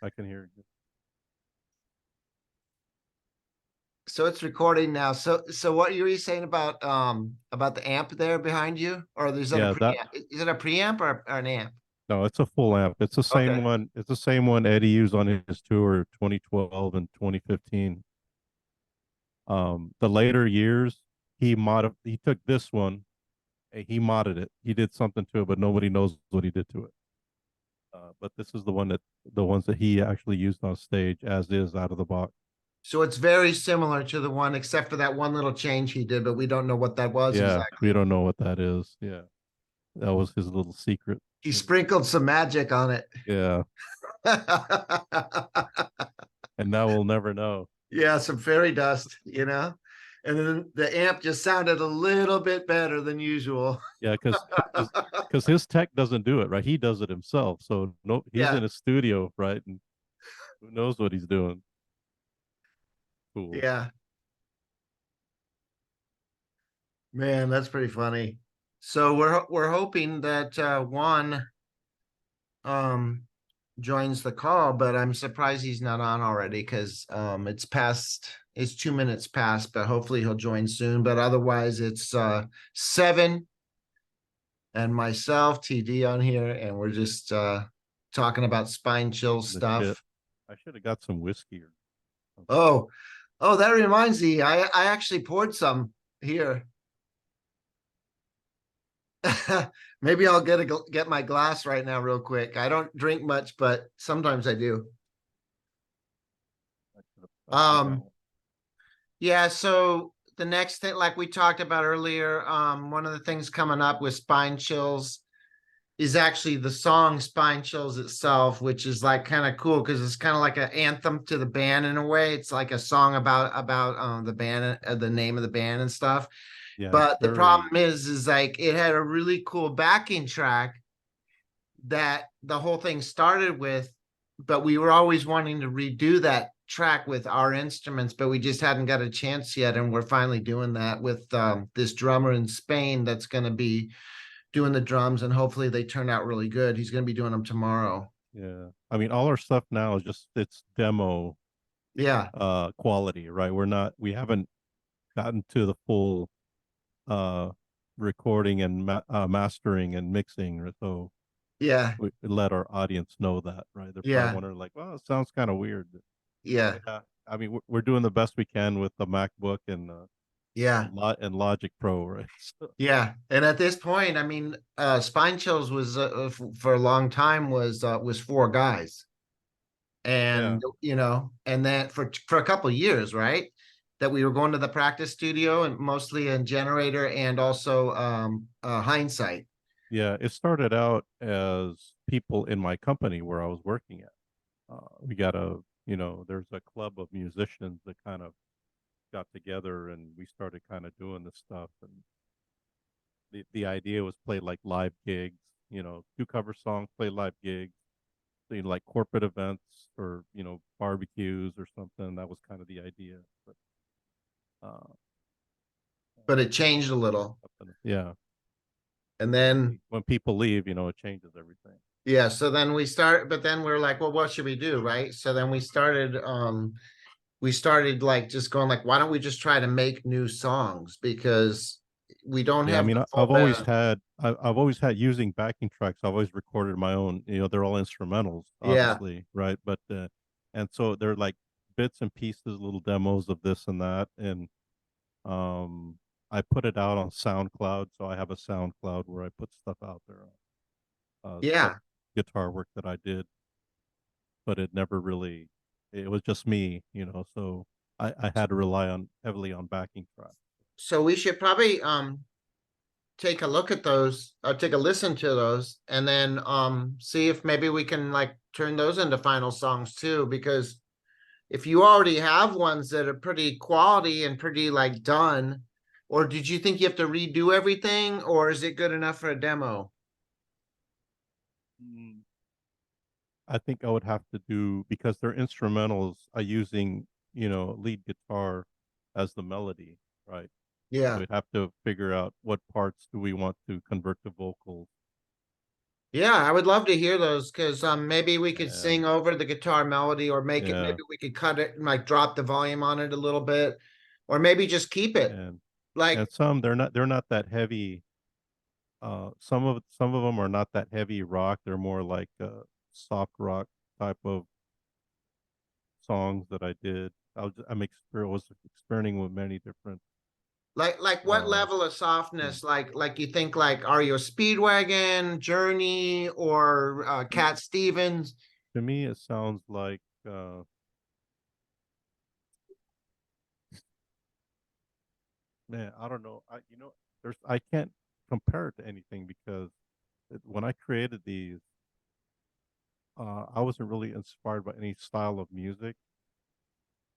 I can hear you. So it's recording now. So what were you saying about the amp there behind you? Or is that a Yeah, that preamp? Is it a preamp or an amp? no, it's a full amp. It's the Okay. same one. It's the same one Eddie used on his tour 2012 and 2015. The later years, he took this one, he modded it. He did something to it, but nobody knows what he did to it. But this is the ones that he actually used on stage as is out of the box. So it's very similar to the one, except for that one little change he did, but we don't know what that was Yeah, we exactly. don't know what that is. Yeah, that was his little secret. He sprinkled some magic on it. Yeah, and now we'll never know. Yeah, some fairy dust, you know? And then the amp just sounded a little bit better than usual. Yeah, because his tech doesn't do it, right? He does it himself. So no, he's Yeah, in a studio, right? And who knows what he's doing? Cool. yeah. Man, that's pretty funny. So we're hoping that Juan um joins the call, but I'm surprised he's not on already because it's 2 minutes past, but hopefully he'll join soon. But otherwise it's Seven and myself, TD on here, and we're just talking about spine chill The shit. stuff. I should have got some whiskey or something. Oh, oh, that reminds me, I actually poured some here. Maybe I'll get my glass right now real quick. I don't drink much, but sometimes I do. I should have got Um, one. yeah, so the next thing, like we talked about earlier, one of the things coming up with Spine Chills is actually the song Spine Chills itself, which is like kind of cool because it's kind of like an anthem to the band in a way. It's like a song about the band, the name of the band and stuff. Yeah, it's But the very. problem is like it had a really cool backing track that the whole thing started with, but we were always wanting to redo that track with our instruments, but we just hadn't got a chance yet. And we're finally doing that with this drummer in Spain that's going to be doing the drums, and hopefully they turn out really good. He's going to be doing them tomorrow. Yeah, I mean, all our stuff now is just it's demo Yeah. quality, right? We haven't gotten to the full uh recording and mastering and mixing, so Yeah. we let our audience know that, right? They're probably Yeah. wondering like, well, it sounds kind of weird. Yeah. Yeah, I mean, we're doing the best we can with the MacBook and Yeah. Logic Pro, right? So, Yeah. And at this point, I mean, Spine Chills was for a long time was four guys. yeah, And and then for a couple of years, right, that we were going to the practice studio and mostly in Generator and also Hindsight. yeah. It started out as people in my company where I was working at. We got there's a club of musicians that kind of got together and we started kind of doing this stuff. And the idea was play like live gigs, do cover songs, play live gigs, like corporate events or barbecues or something. That was kind of the idea. But uh, But it changed a little. yeah, And then when people leave, it changes everything. yeah, so then but then we're like, well, what should we do, right? So then we started like just going like, why don't we just try to make new songs, because we don't Yeah, I have mean, the full I've always band. had, I've always had using backing tracks. I've always recorded my own. They're all instrumentals, Yeah. obviously, right? But and so they're like bits and pieces, little demos of this and that, and um, I put it out on SoundCloud. So I have a SoundCloud where I put stuff out there, stuff Yeah. guitar work that I did, but it never really, it was just me, So I had to rely on heavily on backing tracks. So we should probably take a look at those, take a listen to those, and then see if maybe we can like turn those into final songs too, because if you already have ones that are pretty quality and pretty like done, or did you think you have to redo everything, or is it good enough for a demo? Mm. I think I would have to do because they're instrumentals. I using lead guitar as the melody, right? So Yeah. we'd have to figure out what parts do we want to convert to vocals, Yeah, I would love to hear those because maybe we could And sing over the guitar melody or make it, yeah, maybe we could cut it and like drop the volume on it a little bit, or maybe just keep it. and Like and some they're not that heavy. Some of them are not that heavy rock. They're more like soft rock type of songs that I did. Was experimenting with many different. like what Uh, level of mm. softness? Like you think like are you a Speedwagon, Journey, or Cat Stevens? To me, it sounds like man. I don't know. I can't compare it to anything because when I created these, I wasn't really inspired by any style of music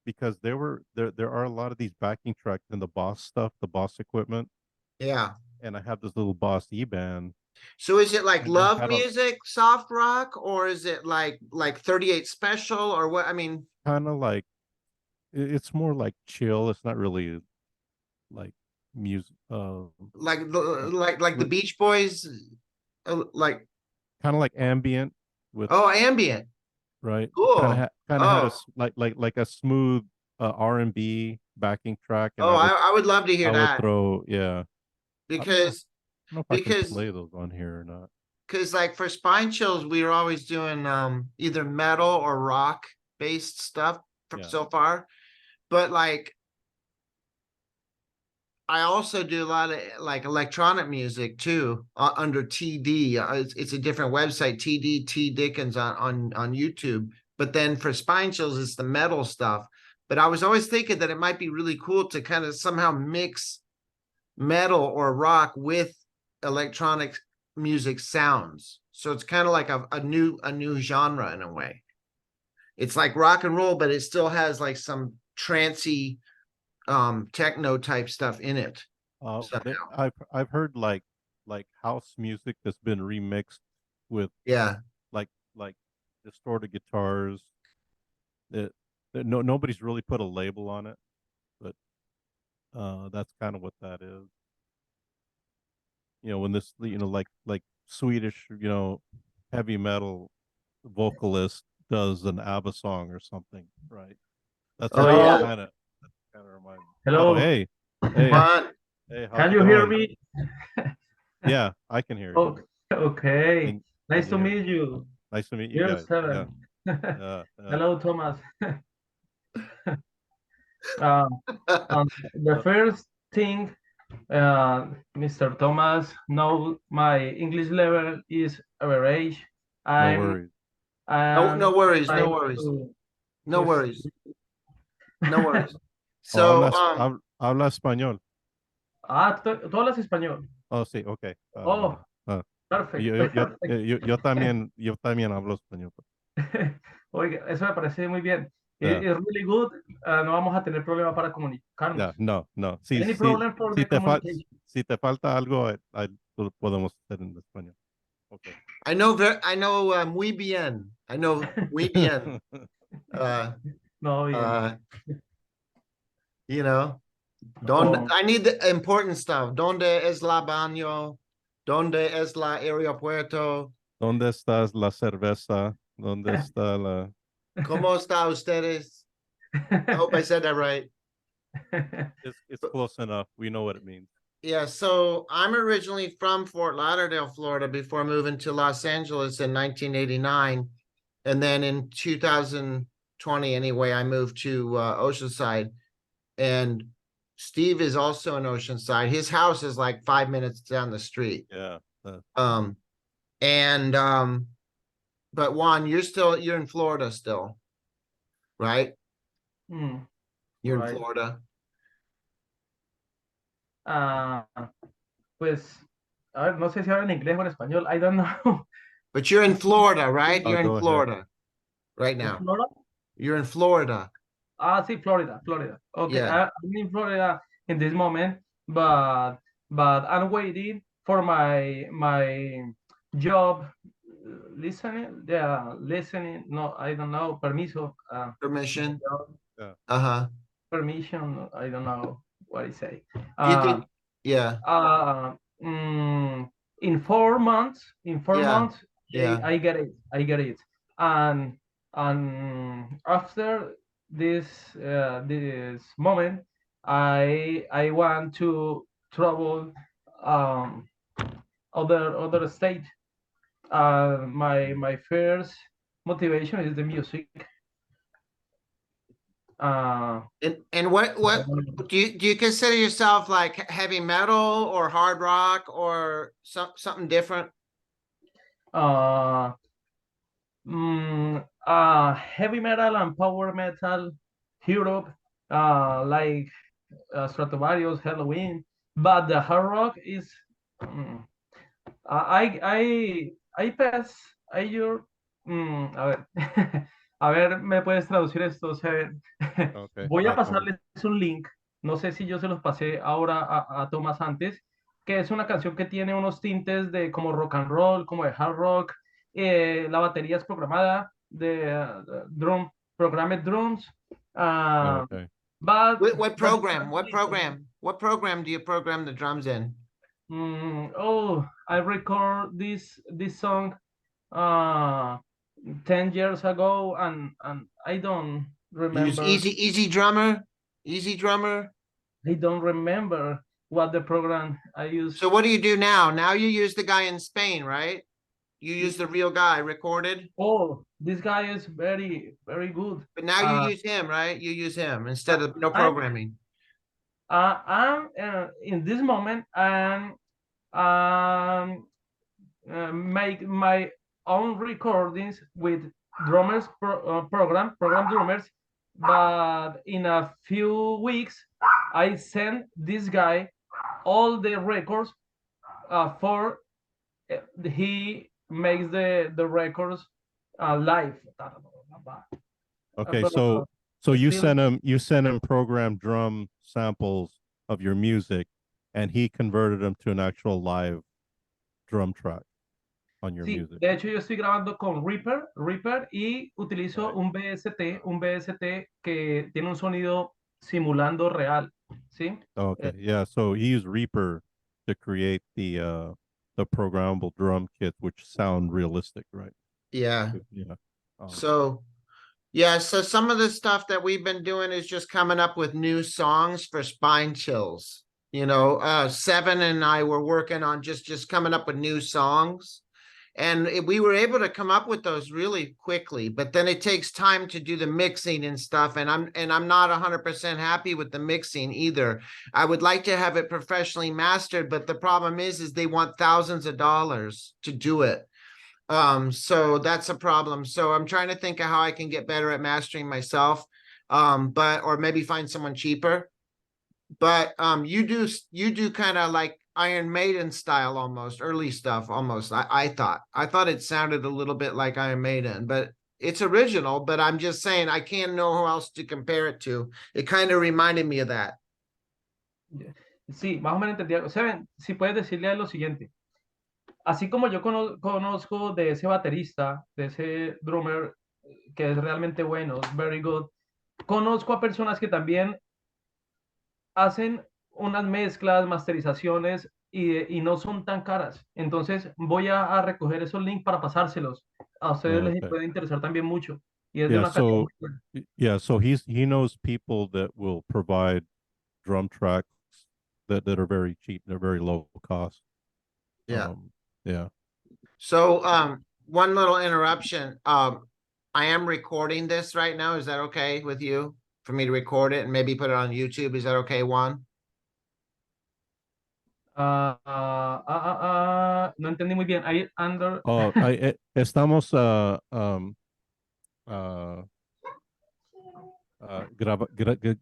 because there are a lot of these backing tracks in the Boss stuff, the Boss equipment, Yeah. and I have this little Boss E band, So is it like and it love had a music, soft rock, or is it like 38 Special or what? I mean, kind of like it's more like chill. It's not really like music, like the Beach Boys, like kind of like ambient with oh, ambient. right. Cool. Kind of had a Oh, like a smooth R&B backing track, and oh, I would love to I hear would that throw yeah. I don't know. because I don't know if I can because play those on here or not. because like for Spine Chills, we were always doing either metal or rock based stuff Yeah. so far. But like I also do a lot of like electronic music too under TD. It's a different website, TD T Dickens on YouTube. But then for Spine Chills, it's the metal stuff. But I was always thinking that it might be really cool to kind of somehow mix metal or rock with electronic music sounds. So it's kind of like a new genre in a way. It's like rock and roll, but it still has like some trancy techno type stuff in it somehow. I've heard like house music that's been remixed with Yeah. like like distorted guitars. That no nobody's really put a label on it, but that's kind of what that is. When this like Swedish heavy metal vocalist does an ABBA song or something, right? That's Oh what that yeah. Hello, kind of reminds me. Oh, hello. hey, What? how's Can it you hear going? me? Yeah, I can hear you. Oh, okay. Can Nice you to hear me? meet you. Nice to meet you You're guys. Yeah, Seven. yeah. Hello, Thomas. Uh, the Uh, first thing, Mr. Thomas, know my English level is average. no I'm worries. No I'm worries, no trying worries, no to worries, no worries. Oh, So habla español. ¿tú hablas español? Oh, sí, okay. Oh, Uh, perfect, perfect. yo también hablo español. Oiga, eso me parece muy bien. Yeah, It's really good. No vamos a tener problema para yeah, comunicarnos. no, no. Si, Any si, problem for si the te fal- communication? si te falta algo, lo podemos hacer en español. Okay. I know muy bien. I know muy bien. Uh, No, bien. uh, you know, donde Oh, I need the important stuff. Donde es la baño? Donde es la aeropuerto? ¿Dónde está la cerveza? ¿Dónde está la? ¿Cómo está ustedes? I hope I said that right. It's close enough. We know what it means. Yeah, so I'm originally from Fort Lauderdale, Florida, before moving to Los Angeles in 1989. And then in 2020, anyway, I moved to Oceanside. And Steve is also in Oceanside. His house is like 5 minutes down the street. Yeah. Um, and but Juan, you're in Florida still, right? You're in right. Florida. Ah, pues, a ver, no sé si hablan en inglés o en español. I don't know. But you're in Florida, right? Oh, You're in go ahead. Florida right ¿En now. Florida? You're in Florida. Ah, sí, Florida, Florida. Okay, Yeah. I'm in Florida in this moment, but I'm waiting for my job. Listening, yeah, listening. No, I don't know. Permiso. Permission. Yeah. Uh-huh. Permission. I don't know what I say. Do you think, yeah, Uh, mm, in 4 months, yeah, Yeah. I get it. I get it. And after this moment, I want to travel um other state. My first motivation is the music. Uh, And what do you consider yourself like heavy metal or hard rock or something different? uh, Heavy metal and power metal, Europe, like Stratovarius, Halloween, but the hard rock is mm, I pass, your, a ver, a ver, ¿me puedes traducir esto? O sea, Okay, voy a no problem. pasarles un link, no sé si yo se los pasé ahora a Tomás antes, que es una canción que tiene unos tintes de como rock and roll, como de hard rock, la batería es programada, de programmed drums, uh, Okay. What but program? What program? What program do you program the drums in? I record this song uh 10 years ago, and I don't You use remember. Easy Drummer? Easy Drummer? I don't remember what the program I use. So what do you do now? Now you use the guy in Spain, right? You use the real guy recorded, Oh, this guy is very good. but now you use him, right? You use him instead of no I'm programming. I'm in this moment, and um make my own recordings with program drummers, but in a few weeks I send this guy all the records for he makes the records live. Okay, But so still, you sent him programmed drum samples of your music, and he converted them to an actual live drum track on your sí, music. de hecho yo estoy grabando con Reaper y utilizo Right. un VST que tiene un sonido simulando real, ¿sí? Okay, yeah. So he used Reaper to create the programmable drum kits, which sound realistic, right? Yeah. Yeah. So yeah, so some of the stuff that we've been doing is just coming up with new songs for spine chills. You know, Seven and I were working on just coming up with new songs. And we were able to come up with those really quickly, but then it takes time to do the mixing and stuff. And I'm not 100% happy with the mixing either. I would like to have it professionally mastered, but the problem is they want thousands of dollars to do it. So that's a problem. So I'm trying to think of how I can get better at mastering myself. But or maybe find someone cheaper. But you do kind of like Iron Maiden style almost, early stuff almost. I thought it sounded a little bit like Iron Maiden, but it's original. But I'm just saying I can't know who else to compare it to. It kind of reminded me of that. Sí, más o menos entendía. O sea, si puedes decirle lo siguiente. Así como yo conozco de ese baterista, de ese drummer que es realmente bueno, very good, conozco a personas que también hacen unas mezclas, masterizaciones y no son tan caras. Entonces voy a recoger esos links para pasárselos. A ustedes les Okay. puede interesar también mucho. Y es de Yeah. una calidad So muy buena. yeah. So he knows people that will provide drum tracks that are very cheap. They're very low cost. Yeah. Yeah. So one little interruption. I am recording this right now. Is that okay with you for me to record it and maybe put it on YouTube? Is that okay, Juan? No entendí muy bien. Ahí under. Oh, estamos uh,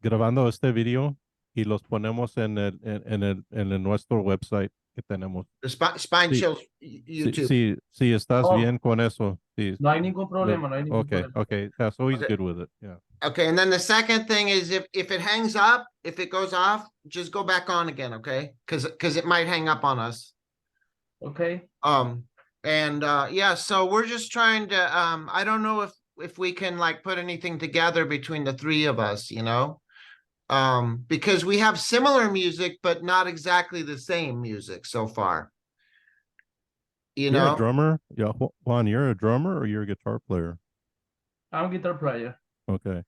grabando este video y los ponemos en el nuestro website que tenemos. The Spine Sí, Chills sí, YouTube. sí, estás Oh, bien con eso. Sí. no hay ningún problema, no hay ningún Okay, problema. okay. Yeah, so he's Okay. good with it. Yeah. Okay, and then the second thing is if it hangs up, if it goes off, just go back on again, okay? Because it might hang up on us. Okay. And yeah, so we're just trying to I don't know if we can like put anything together between the three of us, you know? Because we have similar music, but not exactly the same music so far. You You're a know, drummer? Yeah, Juan, you're a drummer or you're a guitar player? I'm guitar player. Okay.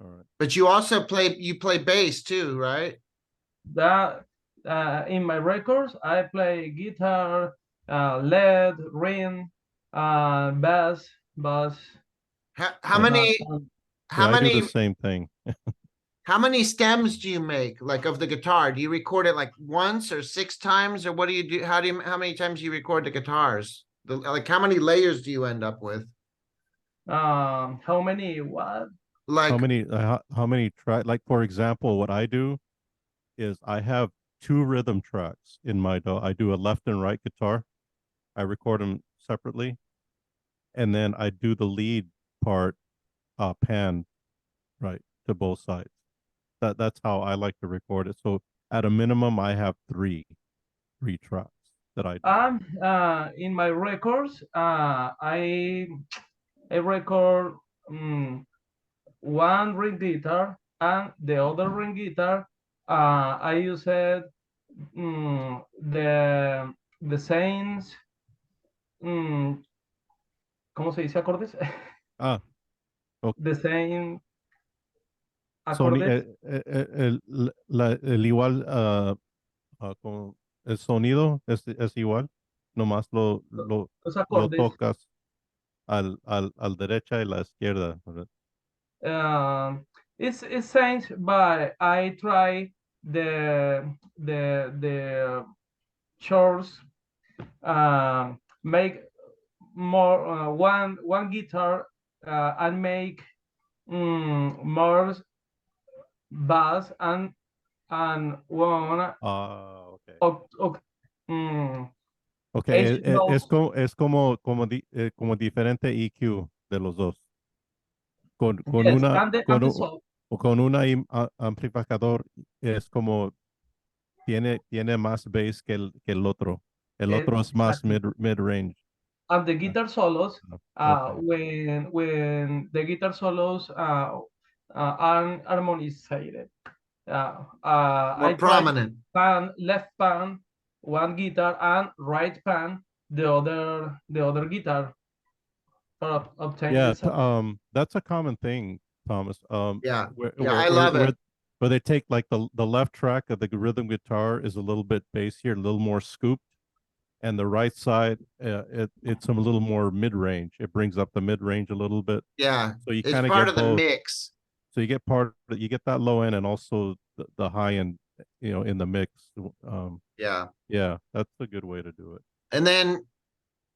All right. but you also play bass too, right? That in my records, I play guitar, lead, ring, bass, How Yeah. many how Yeah, I do the many same thing. how many stems do you make like of the guitar? Do you record it like once or 6 times, or what do you do? How many times do you record the guitars? Like how many layers do you end up with? how many what? How Like many how many track like for example, what I do is I have two rhythm tracks in my DAW. I do a left and right guitar. I record them separately, and then I do the lead part pan right to both sides. That's how I like to record it. So at a minimum, I have three tracks that I do. In my records, I record one ring guitar and the other ring guitar. I use it the same. mm, ¿Cómo se dice acordes? Ah, okay. The same Sony, acordes. el igual, con el sonido es igual, nomás Los lo acordes. tocas al derecha y la izquierda, ¿verdad? It's same, but I try the chords make more one guitar and make more bass and one Okay. mm, Okay, H notes. es como diferente EQ de los dos. Con Yes, una, and the song. con una amplificador es como tiene más bass que el otro. El otro es más Exactly. mid range. And the Ah, guitar solos, okay. when the guitar solos are harmonized. more I try to prominent. pan left pan one guitar and right pan the other guitar for obtain the Yeah, sound. that's a common thing, Thomas. Yeah. Yeah, I love it. Where they take like the left track of the rhythm guitar is a little bit bassier, a little more scooped, and the right side, it's a little more mid range. It brings up the mid range a little bit, Yeah. so you It's kind of part get of the both. mix. So you get that low end and also the high end, in the mix. Yeah. Yeah, that's a good way to do it. And then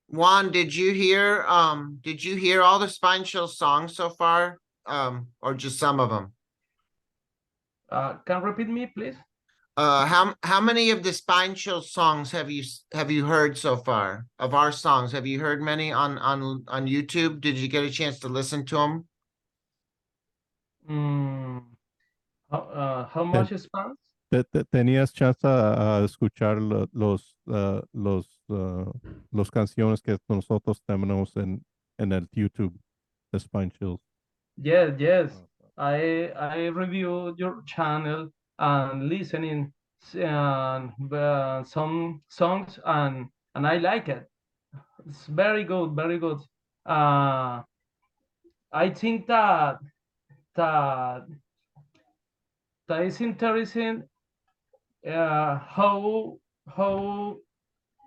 Juan, did you hear all the Spine Chill songs so far? Or just some of them? Can repeat me, please? How many of the Spine Chill songs have you heard so far? Of our songs, have you heard many on YouTube? Did you get a chance to listen to them? Mm, how Ten- much expands? ¿Tenías chance a escuchar los canciones que nosotros tenemos en el YouTube de Spine Chills? Yes. Oh, I review your channel and listening some songs and I like it. It's very good, very good. I think that that is interesting. How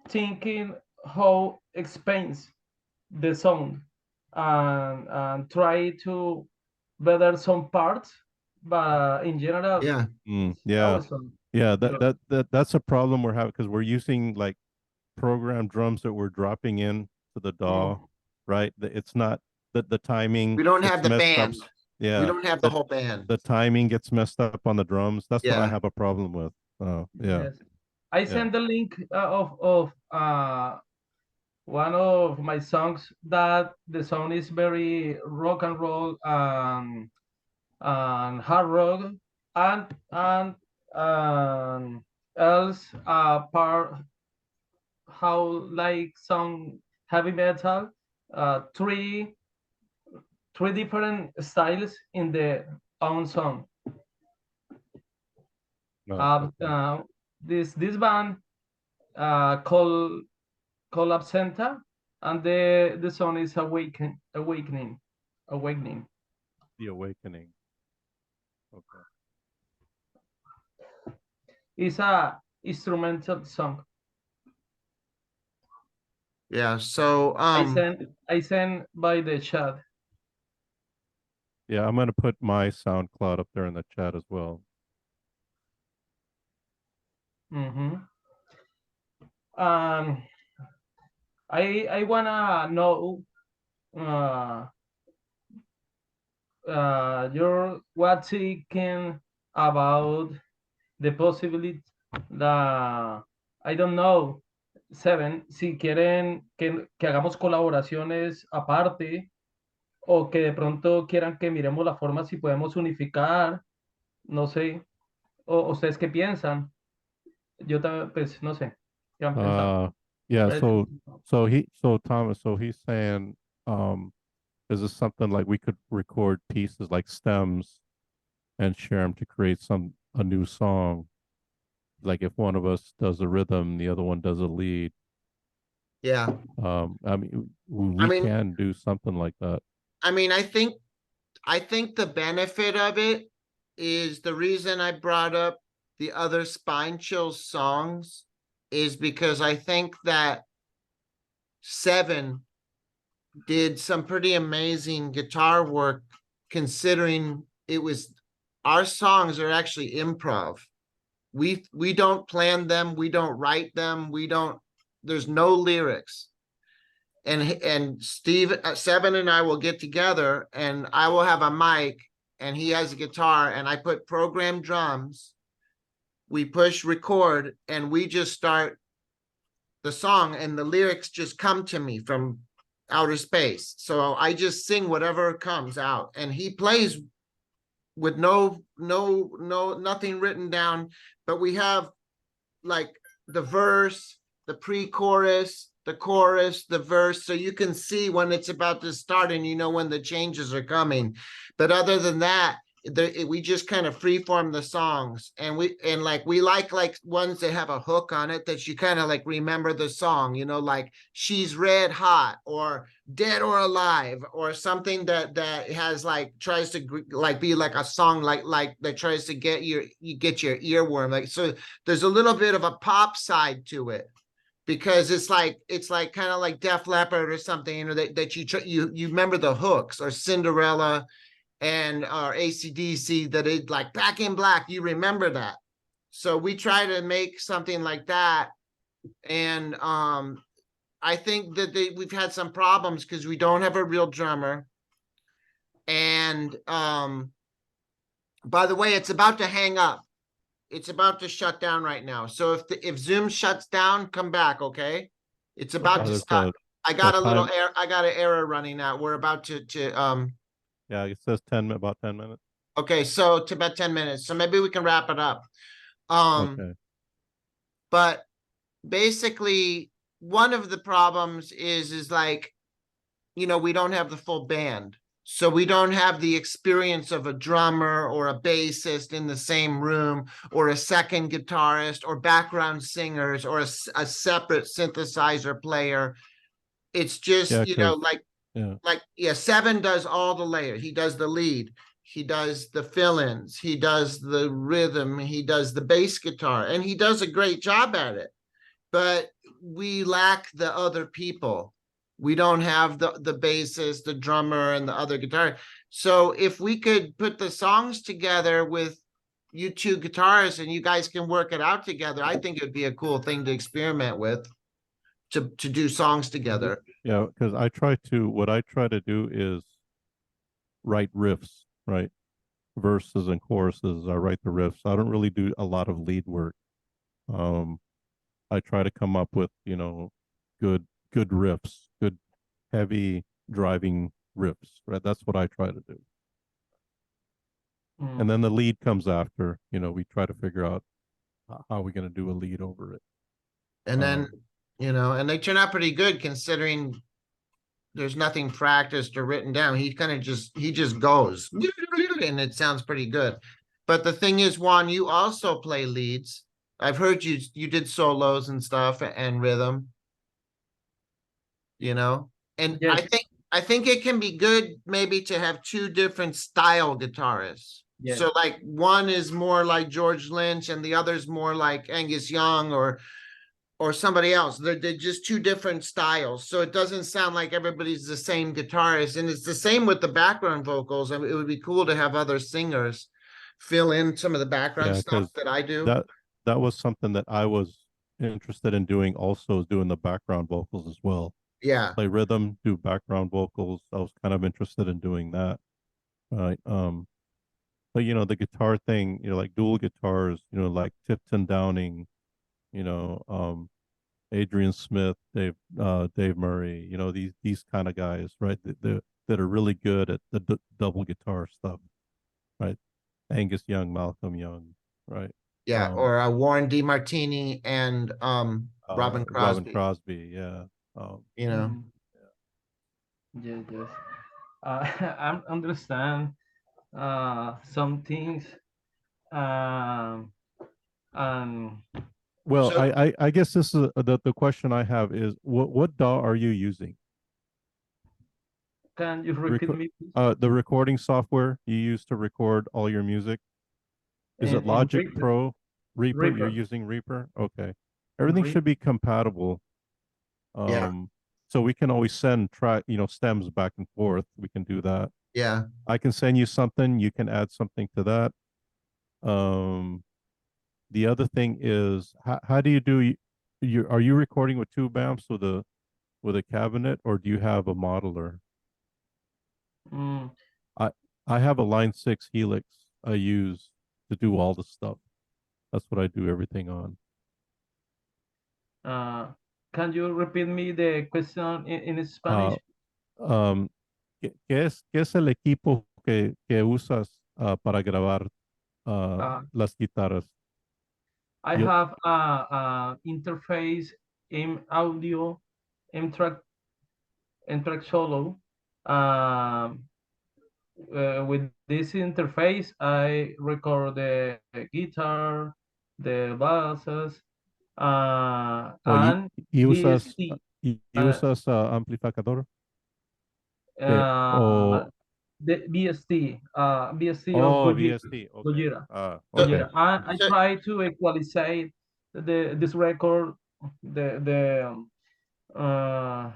thinking how expands the song and try to better some parts, but in general, Yeah. it's yeah, awesome. yeah. Yeah. That's a problem we're having because we're using like programmed drums that we're dropping in to the DAW, right? It's not the timing We don't gets have the messed up. band. We Yeah, don't have the the whole band. the timing gets messed up on the drums. That's what I Yeah. have a problem with. Yeah, Yes. I yeah. send the link of one of my songs that the song is very rock and roll and hard rock and else part how like some heavy metal, three different styles in the own song. No, Uh, okay. uh, this band called called Absenta, and the song is Awakening. The Awakening. Okay. It's a instrumental song. Yeah. So I sent by the chat. Yeah, I'm gonna put my SoundCloud up there in the chat as well. Mm-hmm. Um, I wanna know uh your what thinking about the possibility that I don't know, Seven, si quieren que hagamos colaboraciones aparte o que de pronto quieran que miremos la forma si podemos unificar, no sé, o ustedes qué piensan. Yo también, pues, no sé, qué han pensado. Yeah, Right? so Thomas, so he's saying, is this something like we could record pieces like stems and share them to create a new song? Like if one of us does a rhythm, the other one does a lead. yeah. I mean, I we mean, can do something like that. I mean, I think the benefit of it is the reason I brought up the other Spine Chills songs is because I think that Seven did some pretty amazing guitar work considering it was our songs are actually improv. We don't plan them, we don't write them, there's no lyrics. And Steve Seven and I will get together and I will have a mic and he has a guitar and I put programmed drums. We push record and we just start the song and the lyrics just come to me from outer space. So I just sing whatever comes out and he plays with nothing written down, but we have like the verse, the pre-chorus, the chorus, the verse, so you can see when it's about to start and you know when the changes are coming. But other than that, we just kind of freeform the songs, and we like ones that have a hook on it that you kind of like remember the song, you know, like She's Red Hot or Dead or Alive or something that has like tries to like be like a song like that tries to get your earworm. Like, so there's a little bit of a pop side to it because it's like kind of like Def Leppard or something, you know, that you remember the hooks or Cinderella and or AC/DC, that it like Back in Black, you remember that. So we try to make something like that. And I think that we've had some problems because we don't have a real drummer. And by the way, it's about to hang up. It's about to shut down right now. So if Zoom shuts down, come back, okay? It's about to stop. I got I got an error running out. We're about to Yeah, it says about 10 minutes. okay, so to about 10 minutes. So maybe we can wrap it up. Okay. But basically one of the problems is like, you know, we don't have the full band. So we don't have the experience of a drummer or a bassist in the same room or a second guitarist or background singers or a separate synthesizer player. It's just, Yeah, you know, Seven does all the layers. He does the lead, he does the fill-ins, he does the rhythm, he does the bass guitar, and he does a great job at it. But we lack the other people. We don't have the bassist, the drummer, and the other guitar. So if we could put the songs together with you two guitarists and you guys can work it out together, I think it'd be a cool thing to experiment with, to do songs together. Yeah, because what I try to do is write riffs, right? Verses and choruses. I write the riffs. I don't really do a lot of lead work. I try to come up with, you know, good riffs, good heavy driving riffs, right? That's what I try to do. And then the lead comes after, you know, we try to figure out how we're going to do a lead over it. And then, you know, and they turn out pretty good considering there's nothing practiced or written down. He just goes and it sounds pretty good. But the thing is, Juan, you also play leads. I've heard you did solos and stuff and rhythm. you know? And Yes, I think it can be good maybe to have two different style guitarists. yes. So like one is more like George Lynch and the other's more like Angus Young or somebody else. They're just two different styles. So it doesn't sound like everybody's the same guitarist. And it's the same with the background vocals. I mean, it would be cool to have other singers fill in some of the background Yeah, stuff because that I do. that was something that I was interested in doing also, is doing the background vocals as well. Yeah. Play rhythm, do background vocals. I was kind of interested in doing that. Right. But you know, the guitar thing, you know, like dual guitars, you know, like Tipton Downing, you know, Adrian Smith, Dave Murray, you know, these kind of guys, right? That are really good at the double guitar stuff, right? Angus Young, Malcolm Young, right? Yeah. Or Warren DeMartini and Robin Robin Crosby, Crosby, yeah. you know. Mm, yes, yes. I understand some things. Um, and Well, So I guess this is the question I have is what DAW are you using? can you repeat Reco me, please? the recording software you use to record all your music? Is it In Logic Pro, Reaper? You're Reaper, using Reaper? Okay. in Everything should Reaper. be compatible. yeah, So we can always send track, you know, stems back and forth. We can do that. yeah. I can send you something, you can add something to that. Um, the other thing is how do you do you are you recording with tube amps with a cabinet, or do you have a modeler? Mm, I I have a Line 6 Helix I use to do all the stuff. That's what I do everything on. uh, can you repeat me the question in Uh, Spanish? um, qué es el equipo que usas para grabar Uh, las guitarras? I Yo, have a interface in audio, M track solo. Um, with this interface, I record the guitar, the basses, o and y usas VST. y Uh, usas amplificador uh, o the VST of oh Gojira. VST. Okay. Gojira. So, Okay. Gojira. I so try to equalize this record, the uh,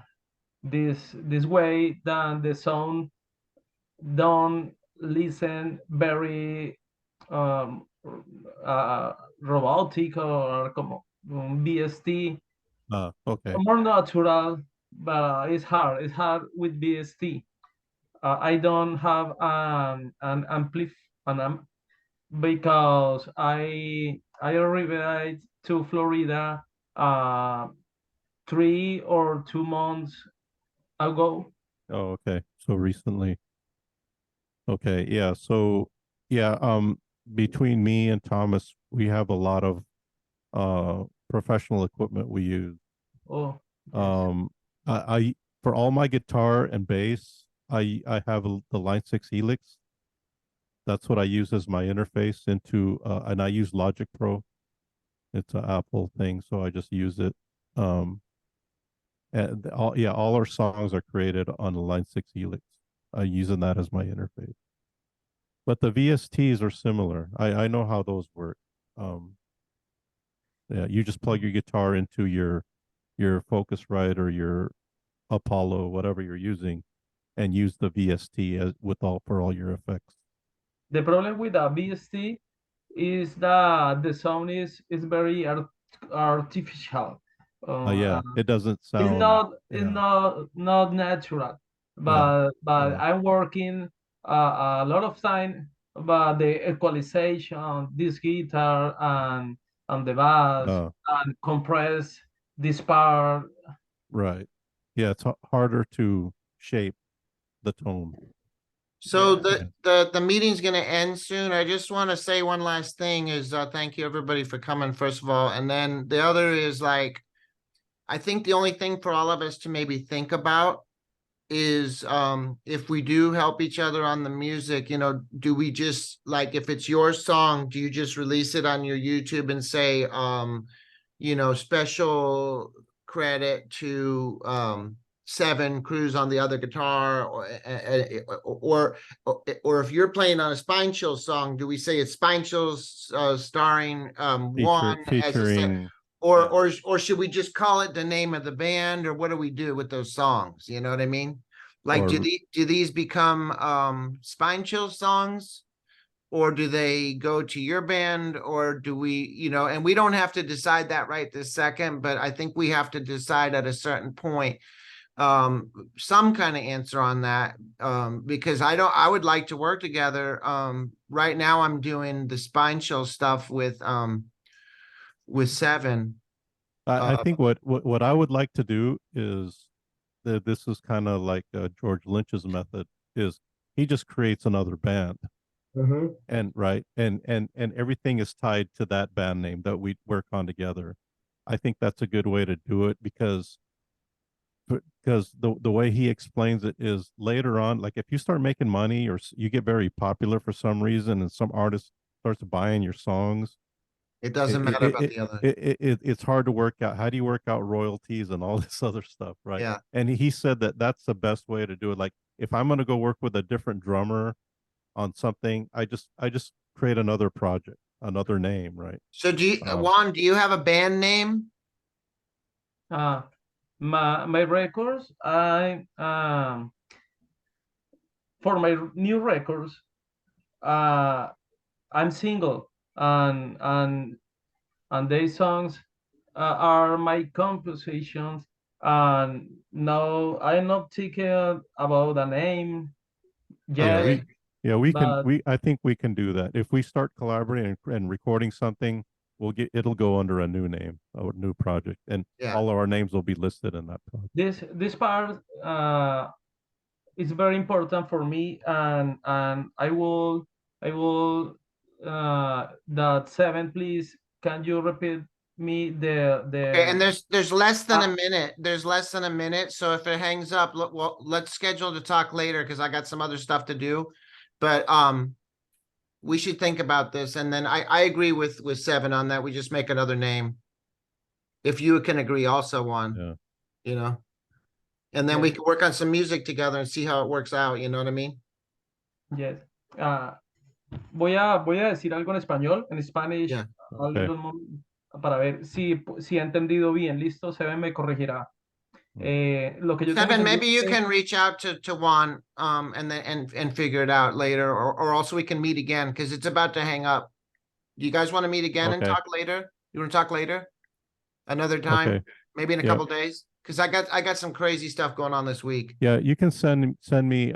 this way that the sound don't listen very um, uh, robotic or como BST, Okay. more natural, but it's hard. It's hard with BST. I don't have an because I arrived to Florida 3 or 2 months ago. Oh, okay. So recently. Okay. Yeah. So yeah, between me and Thomas, we have a lot of professional equipment we use. Oh, yes. Um I for all my guitar and bass, I have the Line 6 Helix. That's what I use as my interface into and I use Logic Pro. It's an Apple thing, so I just use it. And all our songs are created on the Line 6 Helix. Using that as my interface. But the VSTs are similar. I know how those work. Um, yeah, you just plug your guitar into your Focusrite or your Apollo, whatever you're using, and use the VST as with all for all your effects. The problem with a VST is that the sound is very artificial. Yeah, it doesn't It's sound. not it's Yeah, not natural. yeah, But yeah. I'm working a lot of time. But the equalization, this guitar and the bass Uh, and compress this part. right. Yeah, it's harder to shape the tone. so Yes. Yeah. the meeting's gonna end soon. I just want to say one last thing is thank you everybody for coming, first of all. And then the other is like I think the only thing for all of us to maybe think about is if we do help each other on the music, you know, do we just like if it's your song, do you just release it on your YouTube and say you know, special credit to Seven Cruz on the other guitar, or if you're playing on a Spine Chill song, do we say it's Spine Chills starring Juan as a featuring or should we just call it the name of the band, or what do we do with those songs? You know what I mean? Like, or do these become Spine Chill songs? Or do they go to your band, or do we, you know, and we don't have to decide that right this second, but I think we have to decide at a certain point some kind of answer on that, because I would like to work together. Right now I'm doing the Spine Chill stuff with Seven. I think what I would like to do is that this is kind of like George Lynch's method is he just creates another band. And right and everything is tied to that band name that we work on together. I think that's a good way to do it because the way he explains it is later on, like if you start making money or you get very popular for some reason and some artist starts buying your songs, It doesn't matter about the other. it's hard to work out. How do you work out royalties and all this other stuff, right? Yeah. And he said that that's the best way to do it. Like if I'm going to go work with a different drummer on something, I just create another project, another name, right? So Juan, do you have a band name? My records, I for my new records, I'm single, and these songs are my compositions, and no, I'm not thinking about a name yet. I think we can do that. If we start collaborating and recording something, it'll go under a new name, a new project, and all of our names will be listed in that project. This part is very important for me, and I will that Seven, please, can you repeat me the Okay, and there's less than a minute. There's less than a minute. So if it hangs up, well, let's schedule to talk later because I got some other stuff to do. But we should think about this. And then I agree with Seven on that. We just make another name. If you can agree also on, you know, and then we can work on some music together and see how it works out. You know what I mean? Yes. Voy a decir algo en español, en Spanish, para ver si he entendido bien. Listo, Seven me corregirá. Lo que yo Seven, maybe you can reach out to Juan and then and figure it out later, or also we can meet again because it's about to hang up. Do you guys want to meet again and talk later? You want to talk later? Another time? Maybe in a couple days? Because I got some crazy stuff going on this week. Yeah, you can send me